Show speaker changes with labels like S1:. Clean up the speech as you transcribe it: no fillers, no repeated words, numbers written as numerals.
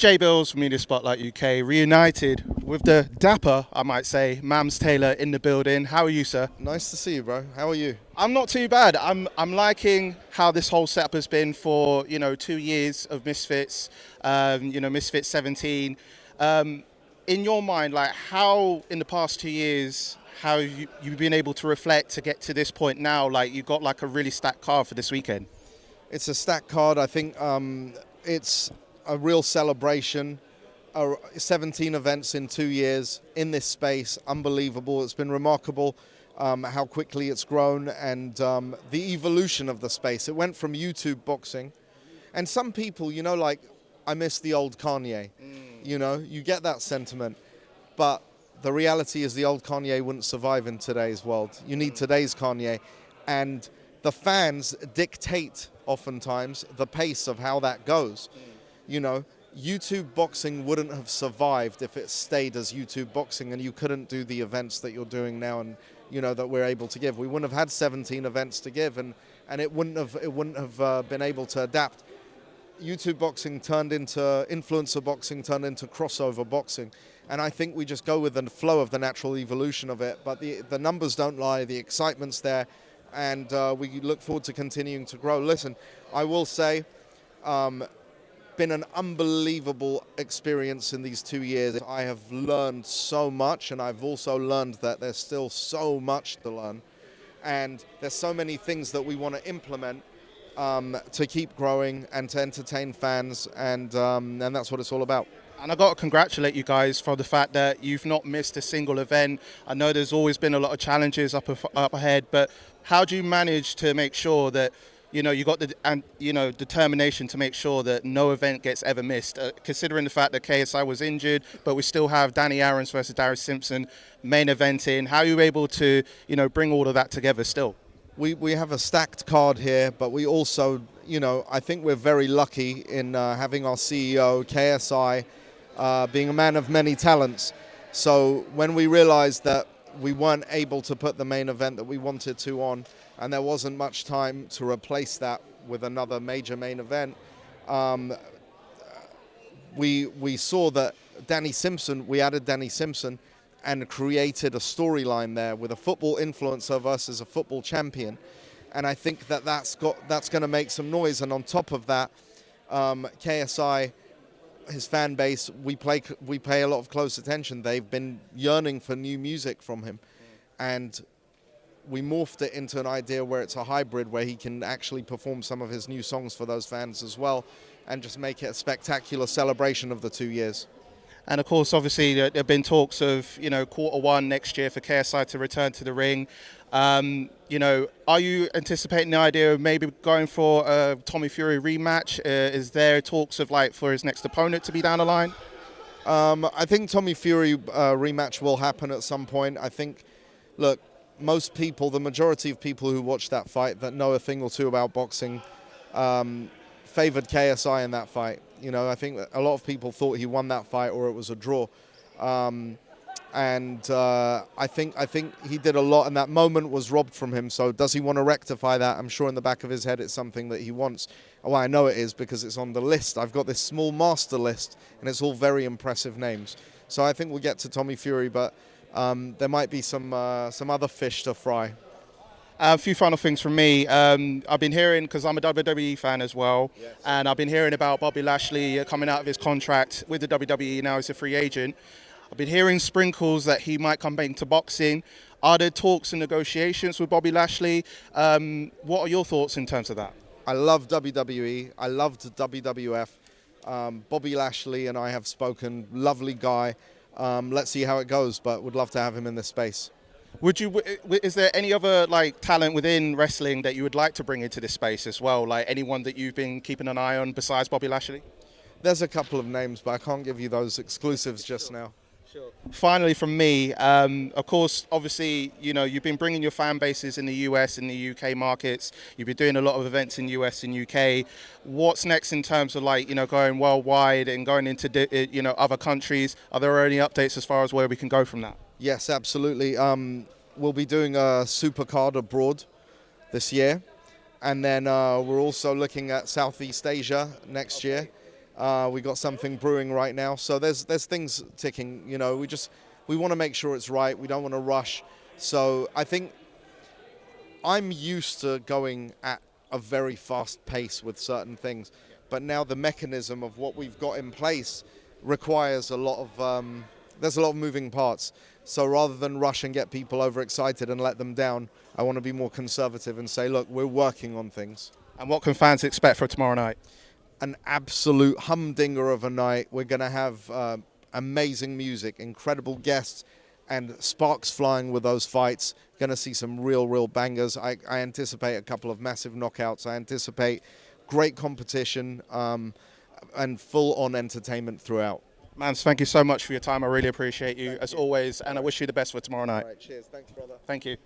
S1: J Bills from Media Spotlight UK, reunited with the dapper, I might say, Mams Taylor in the building. How are you, sir?
S2: Nice to see you, bro. How are you?
S1: I'm not too bad. I'm liking how this whole setup has been for 2 years of Misfits. Misfits 17. In your mind, like how in the past 2 years, how you've been able to reflect to get to this point now? Like you got like a really stacked card for this weekend.
S2: It's a stack card. I think it's a real celebration. 17 events in 2 years in this space. Unbelievable. It's been remarkable how quickly it's grown and the evolution of the space. It went from YouTube boxing. And some people, like, I miss the old Kanye. You get that sentiment. But the reality is the old Kanye wouldn't survive in today's world. You need today's Kanye. And the fans dictate oftentimes the pace of how that goes. YouTube boxing wouldn't have survived if it stayed as YouTube boxing, and you couldn't do the events that you're doing now and that we're able to give. We wouldn't have had 17 events to give, and it wouldn't have been able to adapt. YouTube boxing turned into influencer boxing, turned into crossover boxing, and I think we just go with the flow of the natural evolution of it. But the numbers don't lie, the excitement's there, and we look forward to continuing to grow. Listen, I will say, been an unbelievable experience in these 2 years. I have learned so much, and I've also learned that there's still so much to learn, and there's so many things that we want to implement to keep growing and to entertain fans, and that's what it's all about.
S1: And I got to congratulate you guys for the fact that you've not missed a single event. I know there's always been a lot of challenges up ahead, but how do you manage to make sure that you got the determination to make sure that no event gets ever missed? Considering the fact that KSI was injured, but we still have Danny Aaron's versus Darius Simpson main eventing. How are you able to bring all of that together still?
S2: We have a stacked card here, but we also, I think we're very lucky in having our CEO, KSI, being a man of many talents. So when we realized that we weren't able to put the main event that we wanted to on, and there wasn't much time to replace that with another major main event, we saw that we added Danny Simpson and created a storyline there with a football influencer versus a football champion. And I think that's going to make some noise. And on top of that, KSI, his fan base, we pay a lot of close attention. They've been yearning for new music from him. And we morphed it into an idea where it's a hybrid, where he can actually perform some of his new songs for those fans as well, and just make it a spectacular celebration of the 2 years.
S1: And of course, obviously, there have been talks of Q1 next year for KSI to return to the ring. Are you anticipating the idea of maybe going for a Tommy Fury rematch? Is there talks of for his next opponent to be down the line?
S2: I think Tommy Fury rematch will happen at some point. I think, look, the majority of people who watch that fight that know a thing or two about boxing, favored KSI in that fight. I think that a lot of people thought he won that fight or it was a draw. I think he did a lot, and that moment was robbed from him. So does he want to rectify that? I'm sure in the back of his head it's something that he wants. Well, I know it is because it's on the list. I've got this small master list, and it's all very impressive names. So I think we'll get to Tommy Fury, but there might be some other fish to fry.
S1: A few final things from me. I've been hearing, because I'm a WWE fan as well,
S2: Yes.
S1: and I've been hearing about Bobby Lashley coming out of his contract with the WWE now as a free agent. I've been hearing sprinkles that he might come back into boxing. Are there talks and negotiations with Bobby Lashley? What are your thoughts in terms of that?
S2: I love WWE. I loved WWF. Bobby Lashley and I have spoken. Lovely guy. Let's see how it goes, but would love to have him in this space.
S1: Is there any other talent within wrestling that you would like to bring into this space as well? Like anyone that you've been keeping an eye on besides Bobby Lashley?
S2: There's a couple of names, but I can't give you those exclusives just now.
S1: Sure. Finally, from me, of course, obviously, you've been bringing your fan bases in the US and the UK markets. You've been doing a lot of events in US and UK. What's next in terms of going worldwide and going into other countries? Are there any updates as far as where we can go from that?
S2: Yes, absolutely. We'll be doing a supercard abroad this year, and then we're also looking at Southeast Asia next year. We got something brewing right now. So there's things ticking. You know, we want to make sure it's right. We don't want to rush. So I think I'm used to going at a very fast pace with certain things, but now the mechanism of what we've got in place requires a lot of there's a lot of moving parts. So rather than rush and get people overexcited and let them down, I want to be more conservative and say, look, we're working on things.
S1: And what can fans expect for tomorrow night?
S2: An absolute humdinger of a night. We're going to have amazing music, incredible guests, and sparks flying with those fights. Going to see some real bangers. I anticipate a couple of massive knockouts. I anticipate great competition and full-on entertainment throughout.
S1: Mams, thank you so much for your time. I really appreciate you, as always, and I wish you the best for tomorrow night.
S2: All right, cheers. Thanks, brother.
S1: Thank you.